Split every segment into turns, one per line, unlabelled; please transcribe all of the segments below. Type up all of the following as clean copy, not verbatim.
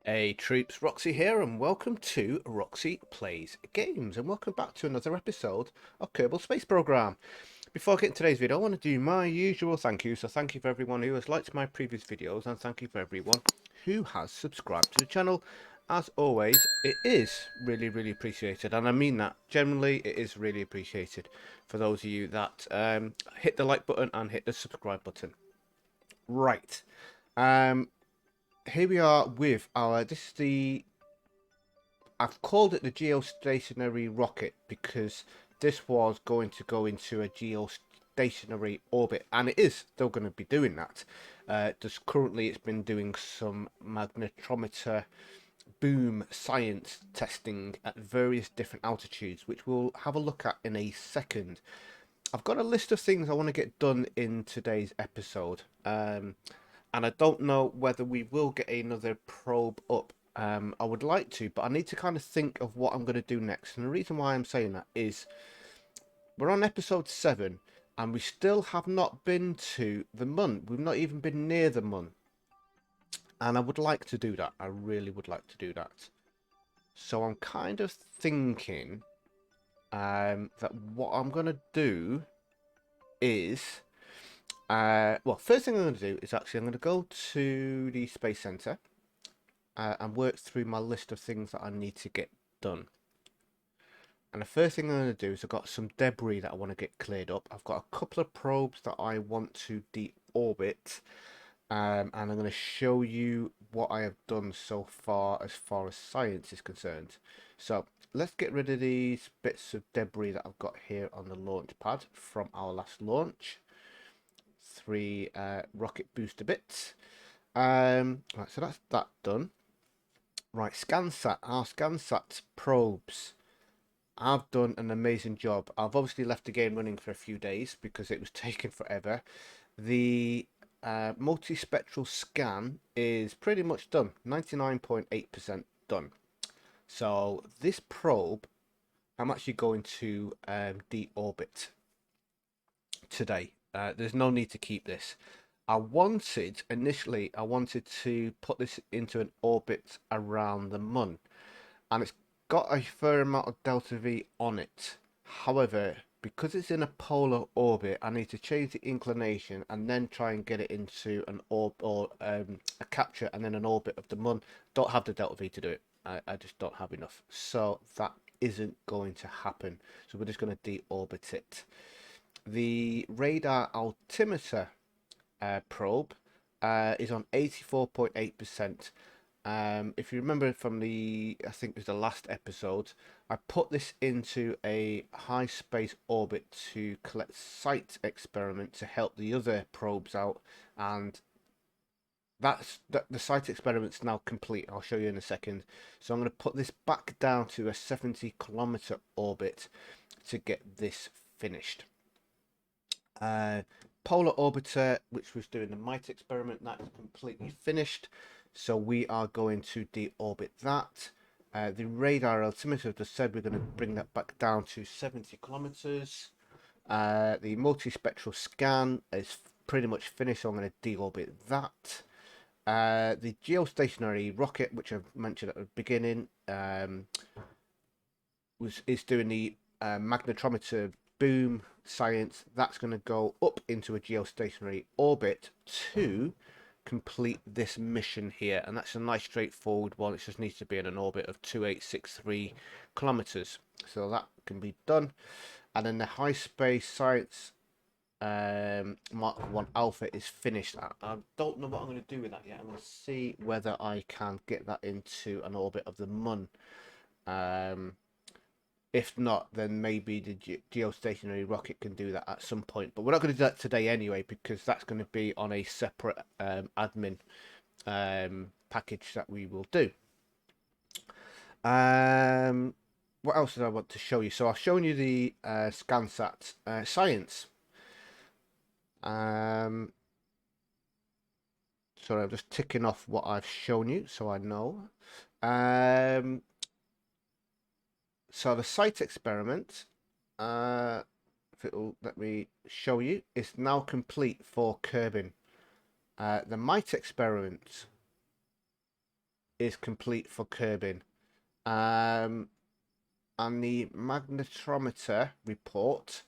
Hey troops, Roxee here, and welcome to Roxee Plays Games, and welcome back to another episode of Kerbal Space Program. Before I get into today's video, I want to do my usual thank you. So thank you for everyone who has liked my previous videos, and thank you for everyone who has subscribed to the channel. As always, it is really appreciated, and I mean that. Generally, it is really appreciated for those of you that hit the like button and hit the subscribe button. Right. Um, Here we are with our, this is the, I've called it the geostationary rocket because this was going to go into a geostationary orbit, and it is still going to be doing that. Just currently it's been doing some magnetometer boom science testing at various different altitudes, which we'll have a look at in a second. I've got a list of things I want to get done in today's episode. And I don't know whether we will get another probe up. I would like to, but I need to kind of think of what I'm going to do next. And the reason why I'm saying that is we're on episode 7 and we still have not been to the Mun. We've not even been near the Mun. And I would like to do that. I really would like to do that. So I'm kind of thinking that what I'm going to do is well, first thing I'm going to do is actually I'm going to go to the Space Center and work through my list of things that I need to get done. And the first thing I'm going to do is I've got some debris that I want to get cleared up. I've got a couple of probes that I want to deorbit, and I'm going to show you what I have done so far as science is concerned. So let's get rid of these bits of debris that I've got here on the launch pad from our last launch. 3 rocket booster bits. Right, so that's that done. Right, ScanSat, our ScanSat probes. I've done an amazing job. I've obviously left the game running for a few days because it was taking forever. The multispectral scan is pretty much done, 99.8% done. So this probe, I'm actually going to deorbit today. There's no need to keep this. Initially, I wanted to put this into an orbit around the Mun, and it's got a fair amount of delta V on it. However, because it's in a polar orbit, I need to change the inclination and then try and get it into an orb or a capture and then an orbit of the Mun. Don't have the delta V to do it. I just don't have enough. So that isn't going to happen. So we're just going to deorbit it. The radar altimeter probe is on 84.8%. If you remember from I think it was the last episode, I put this into a high space orbit to collect site experiment to help the other probes out, and the site experiment's now complete. I'll show you in a second. So I'm going to put this back down to a 70-kilometer orbit to get this finished. Polar orbiter, which was doing the mite experiment, that is completely finished. So we are going to deorbit that. The radar altimeter just said we're going to bring that back down to 70 kilometers. The multispectral scan is pretty much finished, so I'm going to deorbit that. The geostationary rocket, which I've mentioned at the beginning, is doing the magnetometer boom science. That's going to go up into a geostationary orbit to complete this mission here, and that's a nice straightforward one. It just needs to be in an orbit of 2863 kilometers, so that can be done. And then the high space science Mark 1 Alpha is finished. I don't know what I'm going to do with that yet. I'm going to see whether I can get that into an orbit of the Mun. If not, then maybe the geostationary rocket can do that at some point. But we're not going to do that today anyway, because that's going to be on a separate admin package that we will do. What else did I want to show you? So I've shown you the ScanSat science. Sorry, I'm just ticking off what I've shown you so I know. So the site experiment, if it'll let me show you, is now complete for Kerbin. The mite experiment is complete for curbing. And the magnetometer report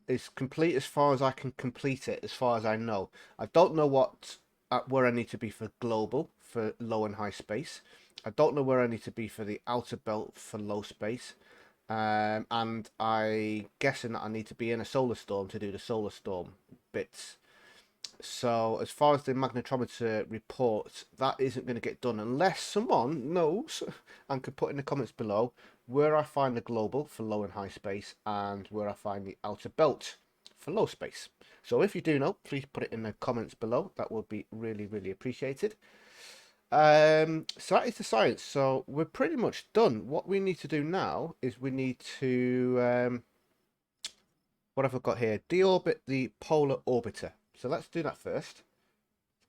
is complete as far as I can complete it, as far as I know. I don't know where I need to be for global, for low and high space. I don't know where I need to be for the outer belt for low space. And I guessing that I need to be in a solar storm to do the solar storm bits. So as far as the magnetometer reports, that isn't going to get done unless someone knows and could put in the comments below where I find the global for low and high space and where I find the outer belt for low space. So if you do know, please put it in the comments below. That would be really, really appreciated. So that is the science. So we're pretty much done. What we need to do now is we need to what have I got here? Deorbit the polar orbiter. So let's do that first.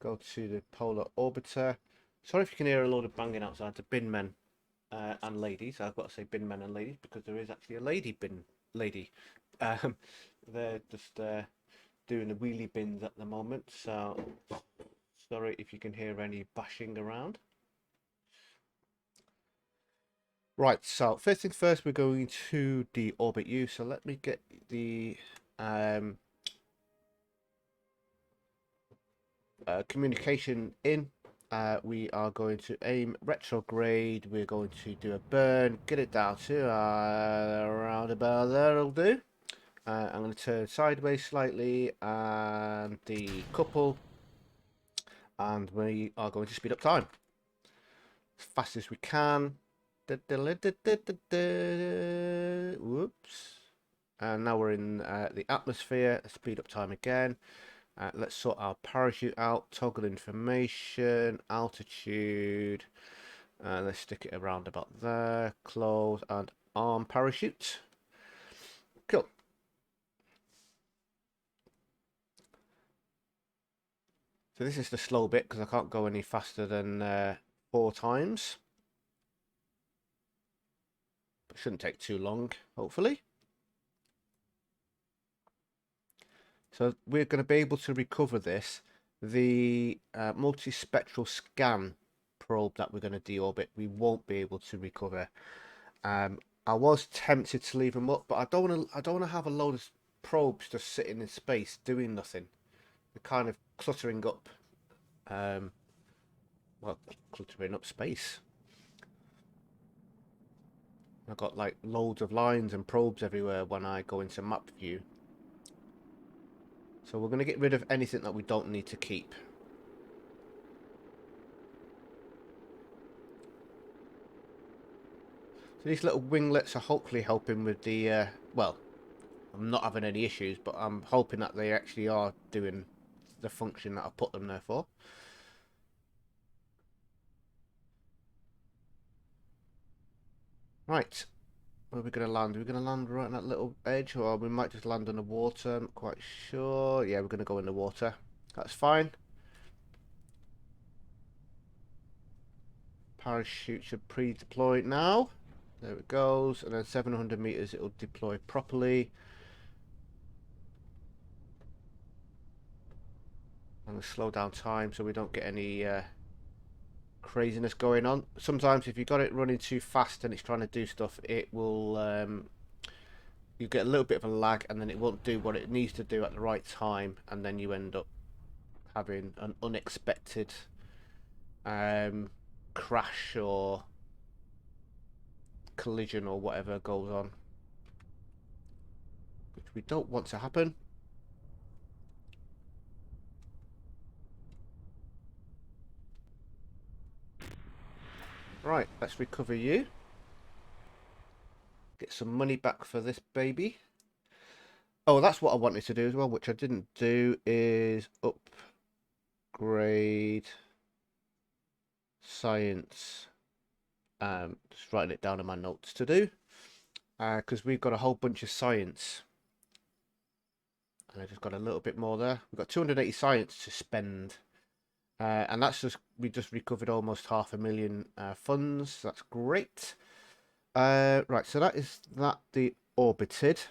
Go to the polar orbiter. Sorry if you can hear a load of banging outside. The bin men and ladies. I've got to say bin men and ladies because there is actually a lady bin lady. They're just doing the wheelie bins at the moment. So sorry if you can hear any bashing around. Right, so first things first, we're going to deorbit you. So let me get the communication in. We are going to aim retrograde. We're going to do a burn, get it down to around about there. It'll do. I'm going to turn sideways slightly and decouple, and we are going to speed up time as fast as we can. Whoops. And now we're in the atmosphere. Speed up time again. Let's sort our parachute out, toggle information, altitude, and let's stick it around about there, close and arm parachute. Cool. So this is the slow bit because I can't go any faster than 4 times. But shouldn't take too long, hopefully. So we're going to be able to recover this. The multispectral scan probe that we're going to deorbit, we won't be able to recover. I was tempted to leave them up, but I don't want to have a load of probes just sitting in space doing nothing. They're kind of cluttering up, well, cluttering up space. I've got like loads of lines and probes everywhere when I go into map view. So we're going to get rid of anything that we don't need to keep. So these little winglets are hopefully helping with the, well, I'm not having any issues, but I'm hoping that they actually are doing the function that I put them there for. Right, where are we going to land? Are we going to land right on that little edge, or we might just land on the water? I'm not quite sure. Yeah, we're going to go in the water. That's fine. Parachute should pre-deploy now. There it goes, and then 700 meters it'll deploy properly. I'm going to slow down time so we don't get any craziness going on. Sometimes if you've got it running too fast and it's trying to do stuff, it will you get a little bit of a lag, and then it won't do what it needs to do at the right time, and then you end up having an unexpected crash or collision or whatever goes on, which we don't want to happen. Right, let's recover you. Get some money back for this baby. Oh, that's what I wanted to do as well, which I didn't do, is upgrade science. Just writing it down in my notes to do, because we've got a whole bunch of science. And I just got a little bit more there. We've got 280 science to spend. And that's just, we just recovered almost 500,000 funds. That's great. Right, so that is that deorbited.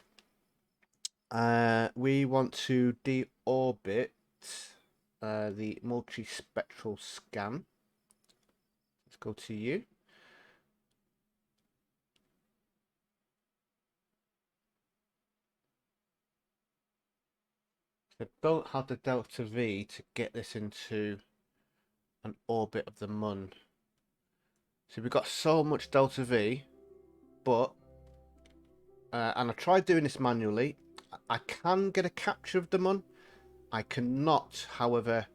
We want to deorbit the multispectral scan. Let's go to you. I don't have the delta V to get this into an orbit of the Mun. So we've got so much delta V, but and I tried doing this manually. I can get a capture of the Mun. I cannot, however,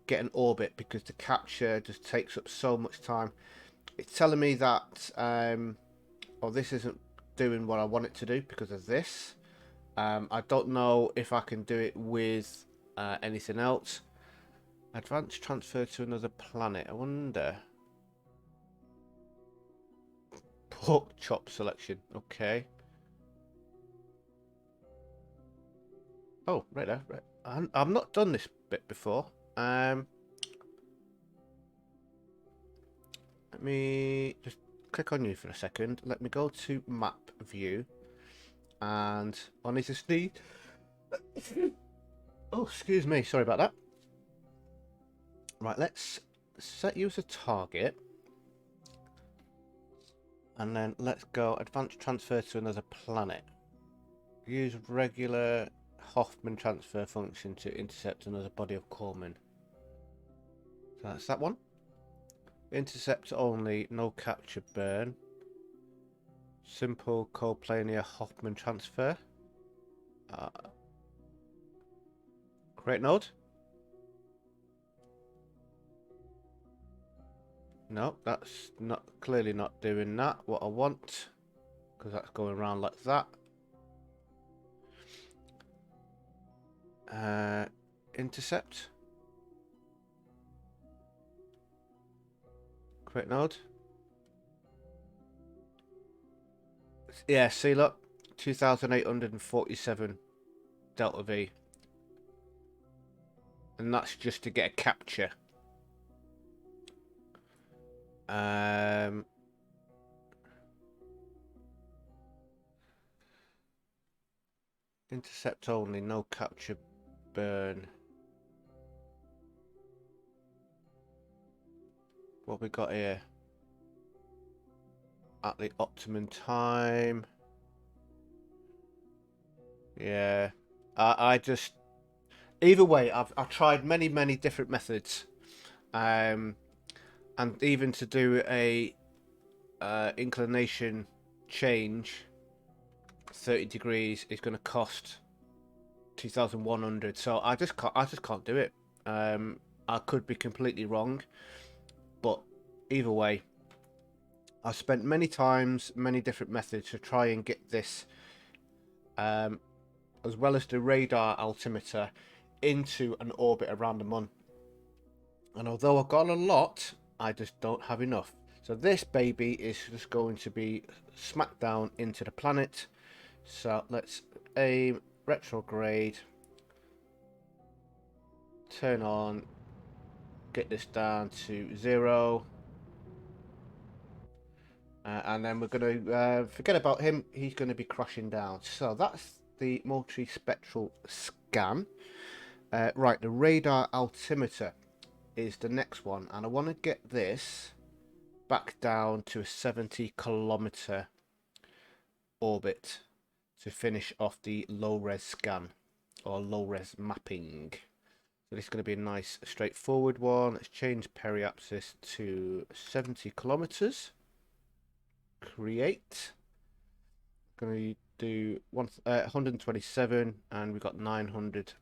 get an orbit because the capture just takes up so much time. It's telling me that oh, this isn't doing what I want it to do because of this. I don't know if I can do it with anything else. Advanced transfer to another planet. I wonder. Pork chop selection. Okay. Oh, right there. Right. I've not done this bit before. Let me just click on you for a second. Let me go to map view. And on his SD. Oh, excuse me. Sorry about that. Right, let's set you as a target. And then let's go advanced transfer to another planet. Use regular Hoffman transfer function to intercept another body of Corpsmen. So that's that one. Intercept only, no capture burn. Simple coplanar Hoffman transfer. Create node. No, that's not clearly not doing that. What I want, because that's going around like that. Intercept. Create node. Yeah, see, look, 2,847 delta V, and that's just to get a capture. Intercept only, no capture burn. What we got here? At the optimum time. Yeah, I just either way. I've tried many different methods, and even to do a inclination change 30 degrees is going to cost 2,100. So I just can't do it. I could be completely wrong, but either way, I've spent many times, many different methods to try and get this, as well as the radar altimeter, into an orbit around the Mun. And although I've got a lot, I just don't have enough. So this baby is just going to be smacked down into the planet. So let's aim, retrograde, turn on, get this down to 0. And then we're going to forget about him. He's going to be crashing down. So that's the multispectral scan. Right, the radar altimeter is the next one. And I want to get this back down to a 70-kilometer orbit to finish off the low-res scan or low-res mapping. So this is going to be a nice straightforward one. Let's change periapsis to 70 kilometers. Create. Going to do 127, and we've got 900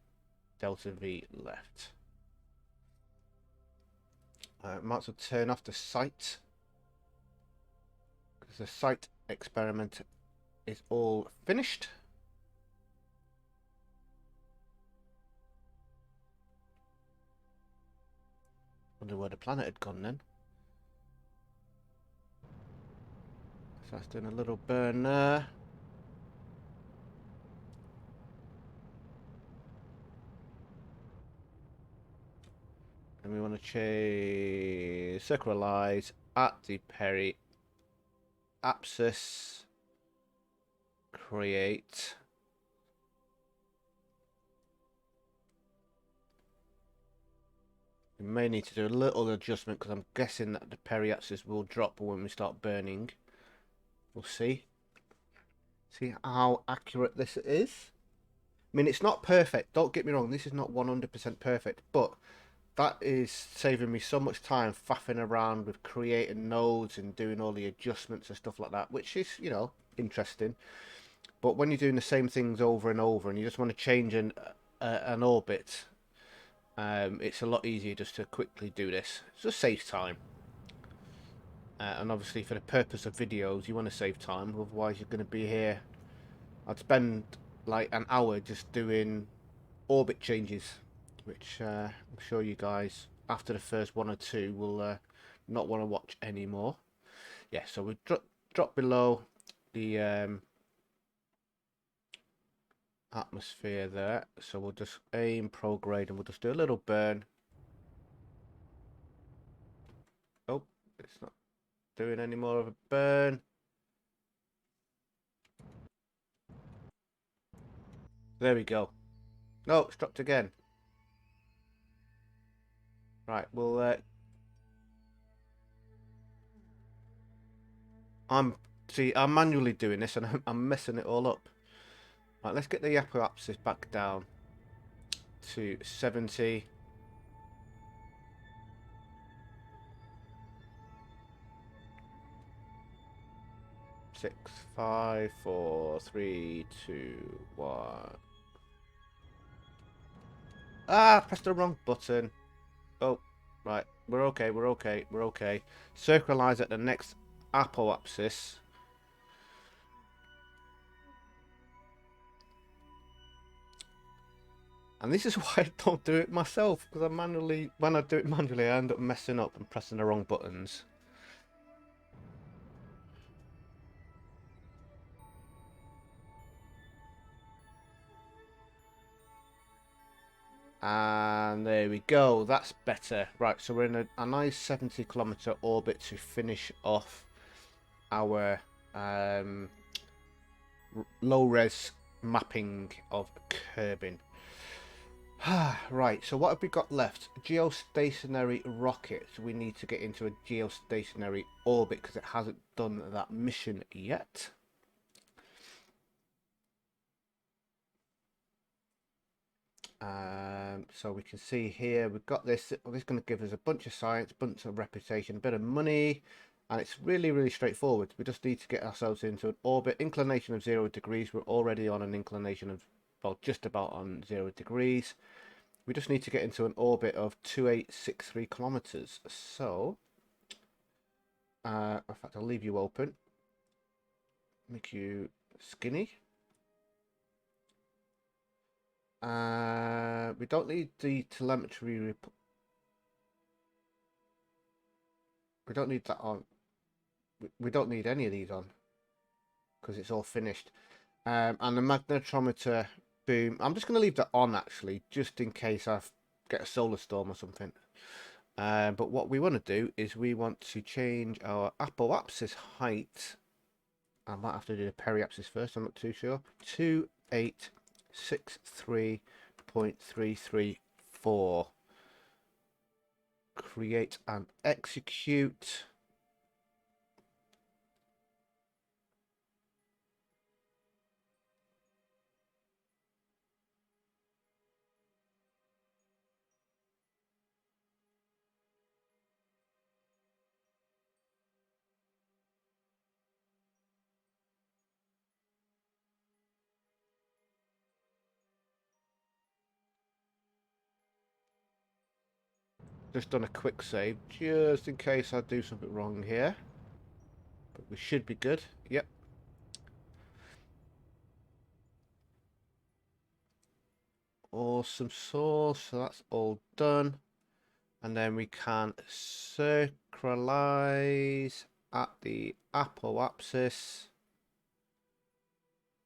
delta V left. Might as well turn off the site, because the site experiment is all finished. Wonder where the planet had gone then. So that's doing a little burn there. And we want to change circularize at the periapsis. Create. We may need to do a little adjustment because I'm guessing that the periapsis will drop when we start burning. We'll see. See how accurate this is. I mean, it's not perfect. Don't get me wrong. This is not 100% perfect, but that is saving me so much time faffing around with creating nodes and doing all the adjustments and stuff like that, which is, you know, interesting. But when you're doing the same things over and over and you just want to change an orbit, it's a lot easier just to quickly do this. It just saves time. And obviously for the purpose of videos, you want to save time, otherwise you're going to be here. I'd spend like an hour just doing orbit changes, which I'm sure you guys, after the first one or two, will not want to watch anymore. Yeah, so we drop below the atmosphere there, so we'll just aim prograde and we'll just do a little burn. Oh, it's not doing any more of a burn. There we go. No, it's dropped again. Right, well, I'm manually doing this and I'm messing it all up. Right, let's get the apoapsis back down to 70. Six, 5, 4, 3, 2, 1. Ah, pressed the wrong button. Oh, right. We're okay, we're okay, we're okay. Circularize at the next apoapsis. And this is why I don't do it myself, because when I do it manually, I end up messing up and pressing the wrong buttons. And there we go, that's better. Right, so we're in a nice 70-kilometer orbit to finish off our low-res mapping of Kerbin. Right, so what have we got left? Geostationary rockets. We need to get into a geostationary orbit because it hasn't done that mission yet. So we can see here we've got this. This is going to give us a bunch of science, bunch of reputation, a bit of money, and it's really straightforward. We just need to get ourselves into an orbit. Inclination of 0 degrees. We're already on an inclination of, well, just about on 0 degrees. We just need to get into an orbit of 2863 kilometers. So, in fact, I'll leave you open. Make you skinny. We don't need the telemetry. We don't need that on. We don't need any of these on because it's all finished. And the magnetometer boom. I'm just going to leave that on actually, just in case I get a solar storm or something. But what we want to do is we want to change our apoapsis height. I might have to do the periapsis first. I'm not too sure. 2863.334. Create and execute. Just done a quick save just in case I do something wrong here, but we should be good. Yep. Awesome sauce. So that's all done, and then we can circularize at the apoapsis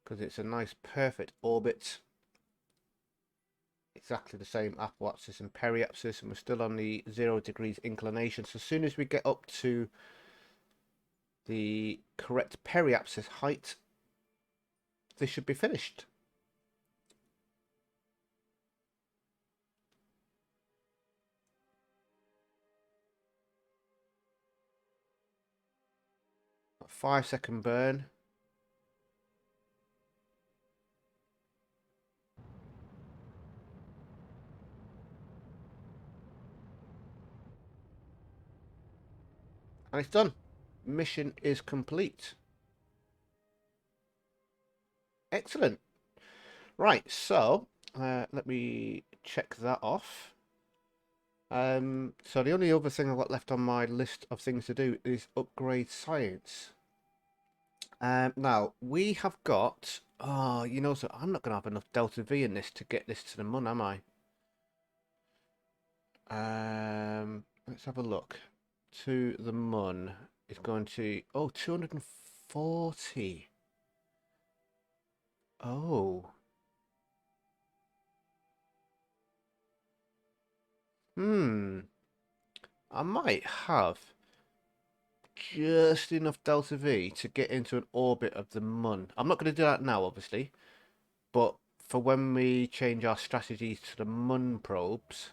because it's a nice perfect orbit. Exactly the same apoapsis and periapsis, and we're still on the 0 degrees inclination. So as soon as we get up to the correct periapsis height, this should be finished. 5-second burn. And it's done. Mission is complete. Excellent. Right, so let me check that off. So the only other thing I've got left on my list of things to do is upgrade science. Now we have got, oh, you know, so I'm not going to have enough Delta V in this to get this to the mun, am I? Let's have a look. To the mun is going to, oh, 240. Oh. I might have just enough Delta V to get into an orbit of the mun. I'm not going to do that now, obviously, but for when we change our strategies to the mun probes,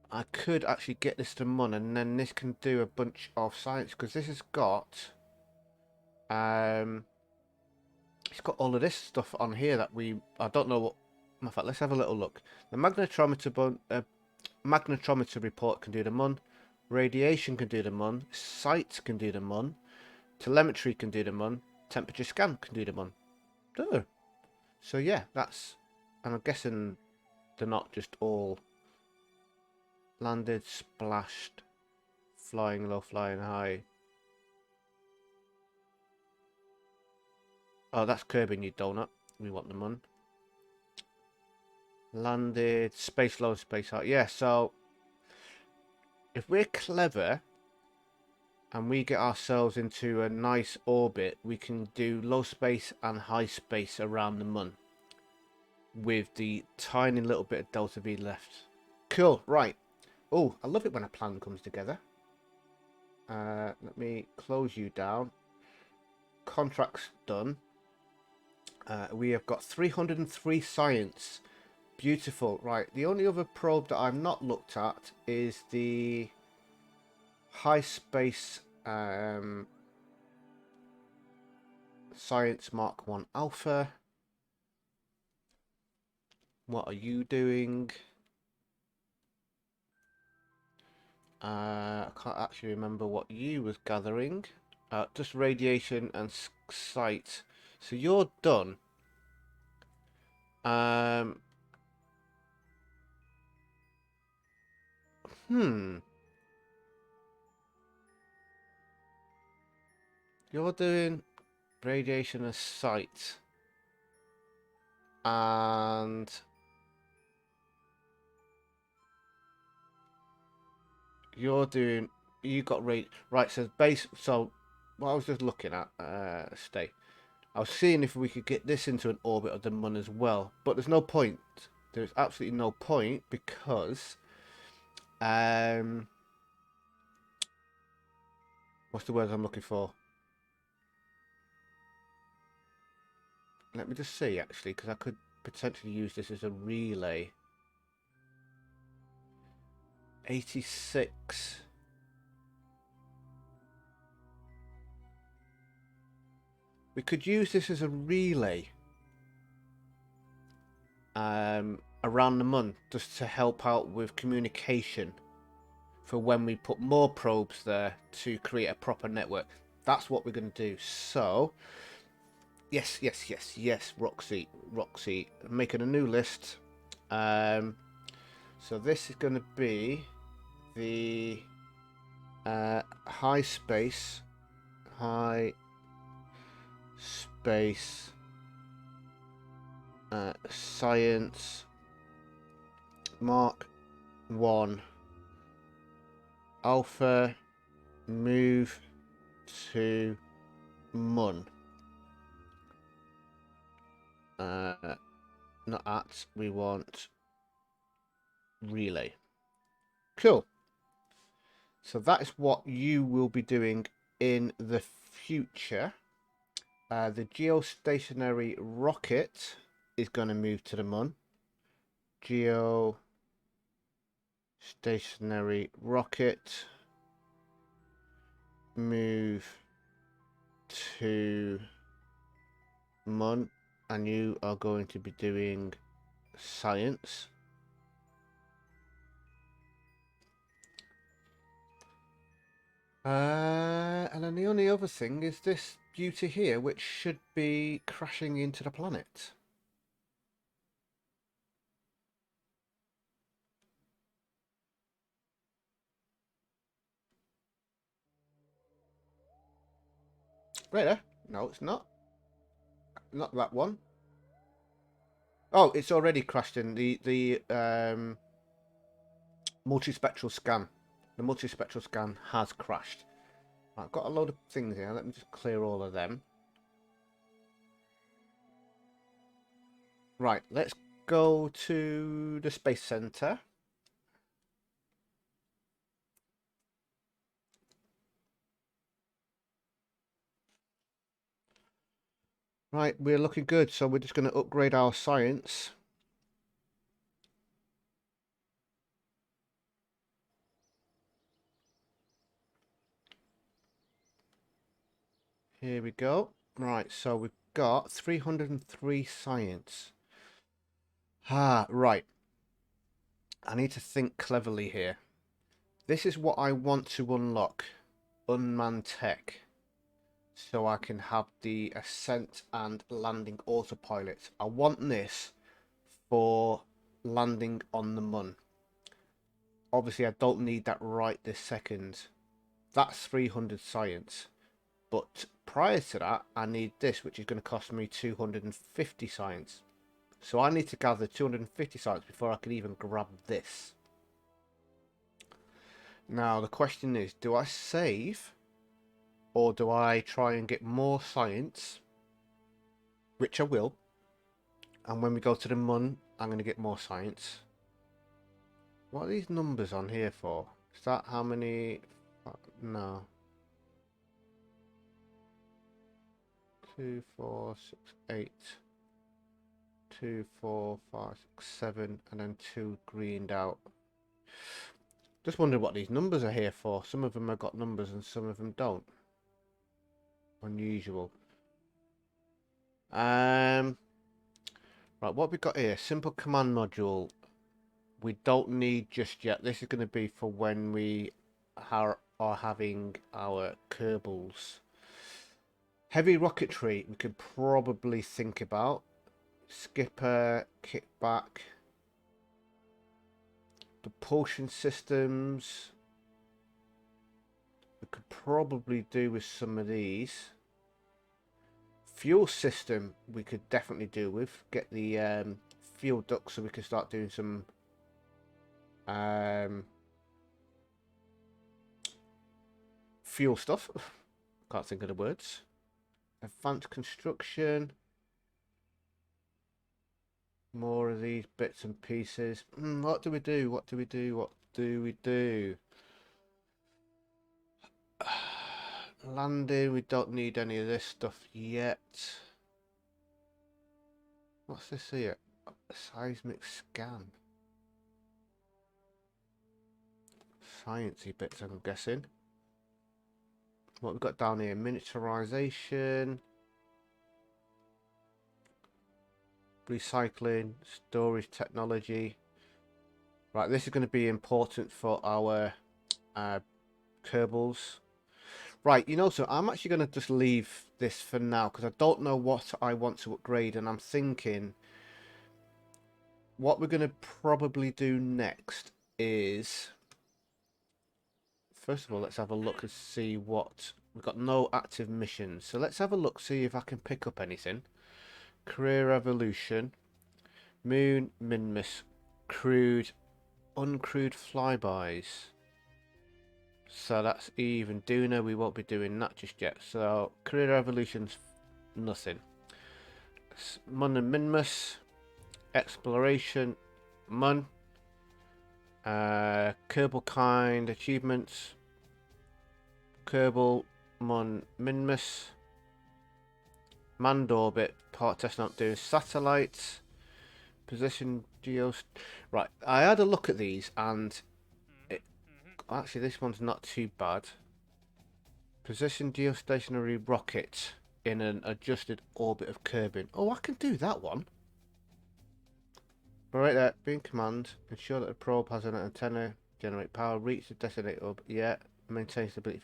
I could actually get this to mun, and then this can do a bunch of science, because this has got it's got all of this stuff on here that I don't know what. In fact, let's have a little look. The magnetometer report can do the mun, radiation can do the mun, sight can do the mun, telemetry can do the mun, temperature scan can do the mun. Oh. So yeah, that's, and I'm guessing they're not just all landed, splashed, flying low, flying high. Oh, that's curbing you donut. We want the mun. Landed, space low, space high. Yeah, so if we're clever and we get ourselves into a nice orbit, we can do low space and high space around the mun with the tiny little bit of Delta V left. Cool, right. Oh, I love it when a plan comes together. Let me close you down. Contract's done. We have got 303 science. Beautiful. Right, the only other probe that I've not looked at is the high space science Mark 1 Alpha. What are you doing? I can't actually remember what you was gathering. Just radiation and sight. So you're done. You're doing radiation and sight. And you're doing, you got right, so base, so what I was just looking at, stay. I was seeing if we could get this into an orbit of the mun as well, but there's no point. There's absolutely no point because, what's the word I'm looking for? Let me just see actually, because I could potentially use this as a relay. 86. We could use this as a relay around the mun, just to help out with communication for when we put more probes there to create a proper network. That's what we're going to do. So, yes, Roxee, making a new list. So this is going to be the high space science Mark 1 Alpha move to mun. Not at, we want relay. Cool. So that is what you will be doing in the future. The geostationary rocket is going to move to the mun. Geostationary rocket move to Mun, and you are going to be doing science. And then the only other thing is this beauty here, which should be crashing into the planet. Right there. No, it's not. Not that one. Oh, it's already crashed in the multispectral scan. The multispectral scan has crashed. I've got a load of things here. Let me just clear all of them. Right, let's go to the Space Center. Right, we're looking good, so we're just going to upgrade our science. Here we go. Right, so we've got 303 science. Right. I need to think cleverly here. This is what I want to unlock. Unmanned tech. So I can have the ascent and landing autopilot. I want this for landing on the Mun. Obviously, I don't need that right this second. That's 300 science. But prior to that, I need this, which is going to cost me 250 science. So I need to gather 250 science before I can even grab this. Now, the question is, do I save? Or do I try and get more science? Which I will. And when we go to the Mun, I'm going to get more science. What are these numbers on here for? Is that how many? No. 2, 4, 6, 8. 2, 4, 5, 6, 7, and then 2 greened out. Just wondering what these numbers are here for. Some of them have got numbers and some of them don't. Unusual. Right, what we got here? Simple command module. We don't need just yet. This is going to be for when we are having our Kerbals. Heavy rocketry we could probably think about. Skipper, kickback. Propulsion systems. We could probably do with some of these. Fuel system we could definitely do with. Get the fuel ducts so we can start doing some fuel stuff. Can't think of the words. Advanced construction. More of these bits and pieces. What do we do? What do we do? What do we do? Landing, we don't need any of this stuff yet. What's this here? Seismic scan. Sciencey bits, I'm guessing. What we've got down here? Miniaturization. Recycling. Storage technology. Right, this is going to be important for our Kerbals. Right, you know, so I'm actually going to just leave this for now because I don't know what I want to upgrade, and I'm thinking what we're going to probably do next is, first of all, let's have a look and see what we've got. No active missions, so let's have a look, see if I can pick up anything. Career evolution, moon, minmus, crewed, uncrewed flybys. So that's even. Duna, we won't be doing that just yet. So career evolution's nothing. Mun and Minmus. Exploration. Mun. Kerbal kind achievements. Kerbal, Mun, Minmus. Manned orbit. Part test not doing satellites. Position geos. Right, I had a look at these and actually, this one's not too bad. Position geostationary rocket in an adjusted orbit of Kerbin. Oh, I can do that one. Right there, being command. Ensure that the probe has an antenna, generate power, reach the designated orbit. Yeah, maintain stability.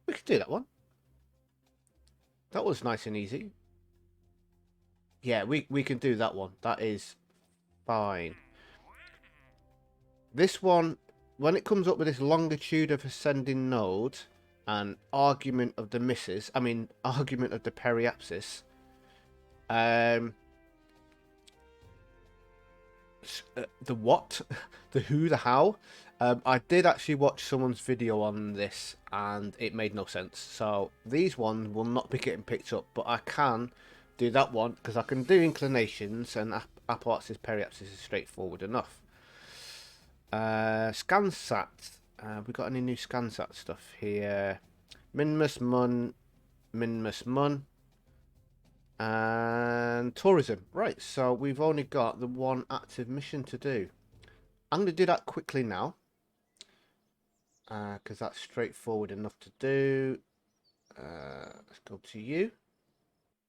We can do that one. That was nice and easy. Yeah, we can do that one. That is fine. This one, when it comes up with this longitude of ascending node and argument of the misses, I mean argument of the periapsis, the what, the who, the how. I did actually watch someone's video on this and it made no sense. So these ones will not be getting picked up, but I can do that one because I can do inclinations and apoapsis, periapsis is straightforward enough. Scansat. We got any new Scansat stuff here? Minmus Mun, Minmus Mun. And tourism. Right, so we've only got the one active mission to do. I'm going to do that quickly now. Because that's straightforward enough to do. Let's go to you.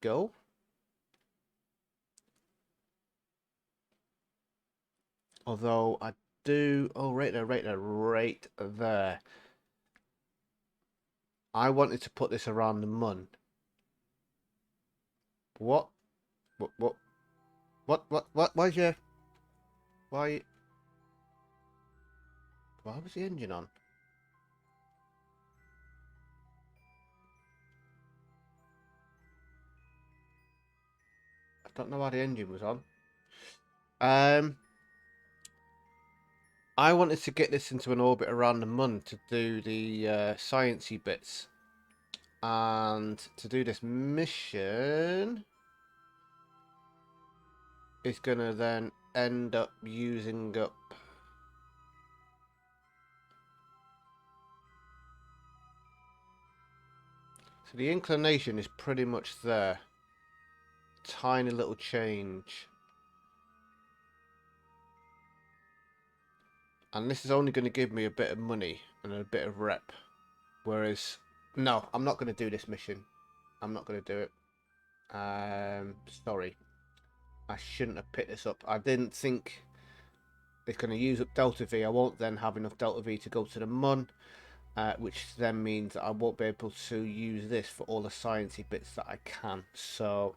Go. Although I do... Oh, right there, right there, right there. I wanted to put this around the Mun. What? Why's your... Why was the engine on? I don't know why the engine was on. I wanted to get this into an orbit around the Mun to do the sciencey bits. And to do this mission is going to then end up using up... So the inclination is pretty much there. Tiny little change. And this is only going to give me a bit of money and a bit of rep. Whereas, no, I'm not going to do this mission. I'm not going to do it. Sorry. I shouldn't have picked this up. I didn't think it's going to use up Delta V. I won't then have enough Delta V to go to the Mun. Which then means that I won't be able to use this for all the sciencey bits that I can. So,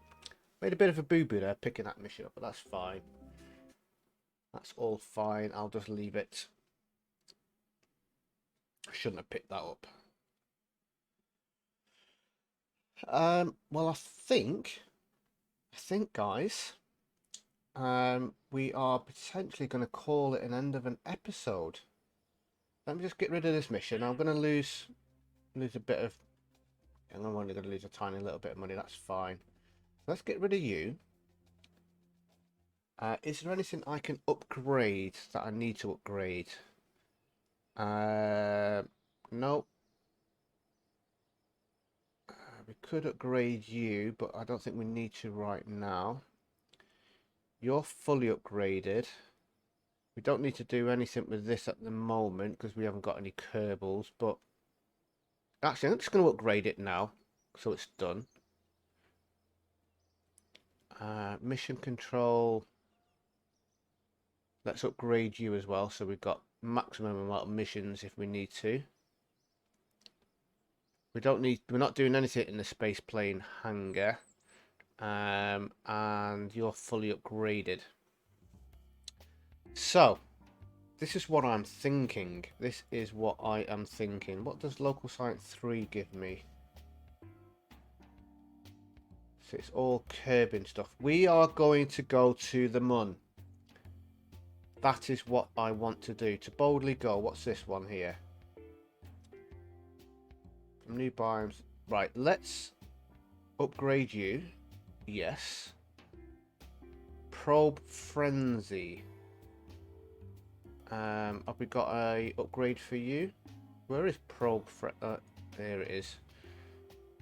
made a bit of a boo-boo there picking that mission up, but that's fine. That's all fine. I'll just leave it. I shouldn't have picked that up. Well, I think, guys, we are potentially going to call it an end of an episode. Let me just get rid of this mission. I'm going to lose a bit of... I'm only going to lose a tiny little bit of money. That's fine. Let's get rid of you. Is there anything I can upgrade that I need to upgrade? No. We could upgrade you, but I don't think we need to right now. You're fully upgraded. We don't need to do anything with this at the moment because we haven't got any Kerbals, but actually I'm just going to upgrade it now so it's done. Mission control. Let's upgrade you as well so we've got maximum amount of missions if we need to. We're not doing anything in the space plane hangar. And you're fully upgraded. So, this is what I'm thinking. This is what I am thinking. What does local science 3 give me? So it's all Kerbin stuff. We are going to go to the Mun. That is what I want to do. To boldly go. What's this one here? New biomes. Right, let's upgrade you. Yes. Probe Frenzy. Have we got a upgrade for you? Where is Probe there it is.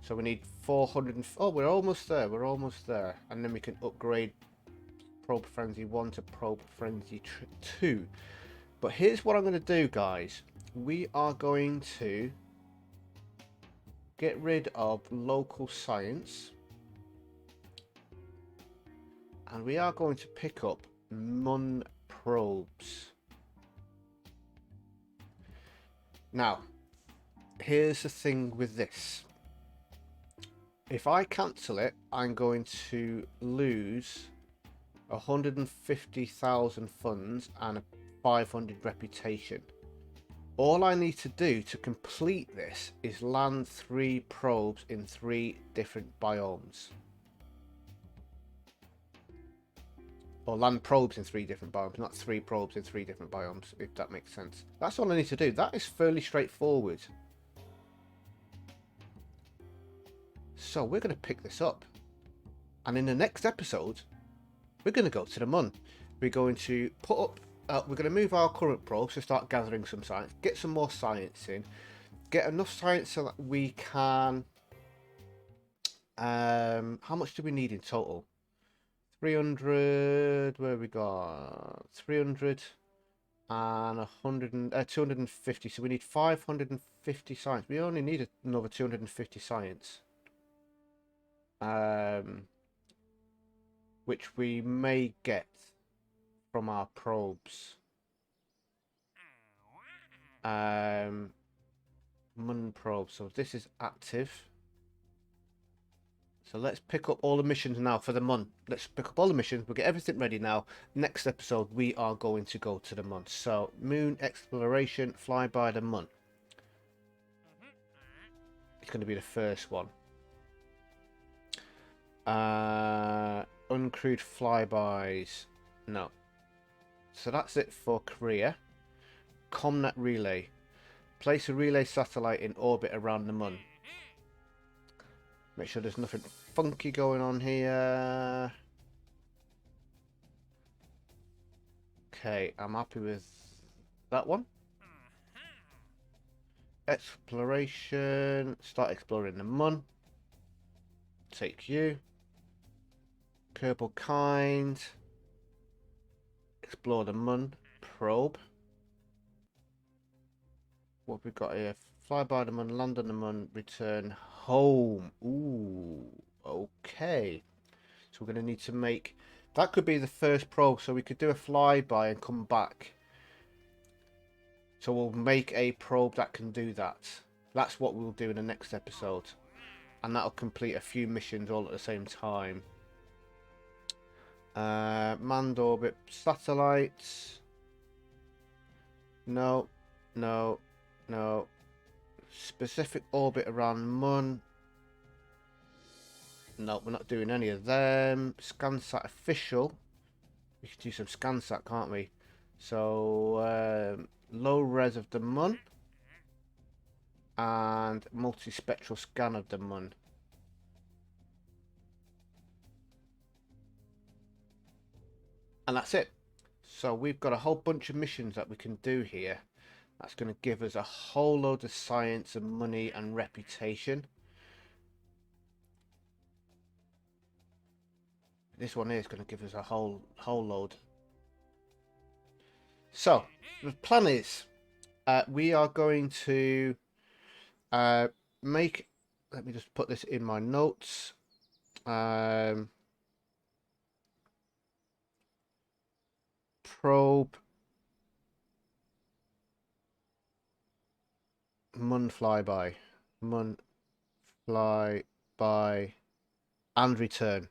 So we need 400 oh, we're almost there. We're almost there. And then we can upgrade Probe Frenzy 1 to Probe Frenzy 2. But here's what I'm going to do, guys. We are going to get rid of local science. And we are going to pick up MUN probes. Now, here's the thing with this. If I cancel it, I'm going to lose 150,000 funds and 500 reputation. All I need to do to complete this is land 3 probes in 3 different biomes. Or land probes in 3 different biomes, not 3 probes in 3 different biomes, if that makes sense. That's all I need to do. That is fairly straightforward. So we're going to pick this up. And in the next episode, we're going to go to the MUN. We're going to put up, we're going to move our current probes to start gathering some science, get some more science in, get enough science so that we can, how much do we need in total? 300, where we got 300 and 100 and 250, so we need 550 science. We only need another 250 science, which we may get from our probes. MUN probe, so this is active. So let's pick up all the missions now for the MUN. Let's pick up all the missions. We'll get everything ready now. Next episode, we are going to go to the MUN. So, moon exploration, fly by the MUN. It's going to be the first one. Uncrewed flybys. No. So that's it for Korea. Comnet relay. Place a relay satellite in orbit around the MUN. Make sure there's nothing funky going on here. Okay, I'm happy with that one. Exploration. Start exploring the MUN. Take you. Kerbal kind. Explore the MUN. Probe. What have we got here? Fly by the MUN, land on the MUN, return home. Ooh, okay. So we're going to need to make... That could be the first probe, so we could do a flyby and come back. So we'll make a probe that can do that. That's what we'll do in the next episode. And that'll complete a few missions all at the same time. Manned orbit satellites. No, no, no. Specific orbit around MUN. No, we're not doing any of them. Scansat official. We could do some Scansat, can't we? So, low res of the MUN. And multispectral scan of the MUN. And that's it. So we've got a whole bunch of missions that we can do here. That's going to give us a whole load of science and money and reputation. This one here is going to give us a whole load. So the plan is we are going to make, let me just put this in my notes. Probe MUN flyby, MUN flyby, and return.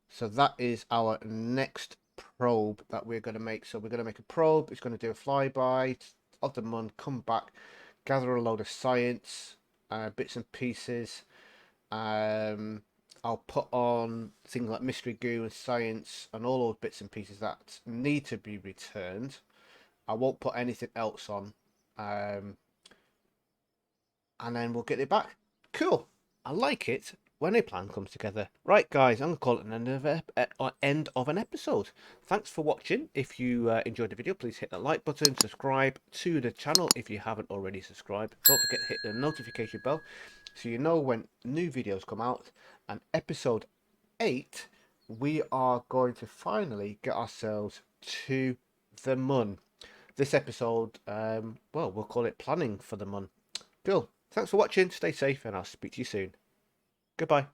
So that is our next probe that we're going to make. So we're going to make a probe. It's going to do a flyby of the MUN, come back, gather a load of science, bits and pieces. I'll put on things like mystery goo and science and all those bits and pieces that need to be returned. I won't put anything else on. And then we'll get it back. Cool. I like it when a plan comes together. Right, guys, I'm going to call it an end of an episode. Thanks for watching. If you enjoyed the video, please hit that like button. Subscribe to the channel if you haven't already subscribed. Don't forget to hit the notification bell so you know when new videos come out. And episode 8, we are going to finally get ourselves to the MUN. This episode, well, we'll call it planning for the MUN. Cool. Thanks for watching, stay safe, and I'll speak to you soon. Goodbye.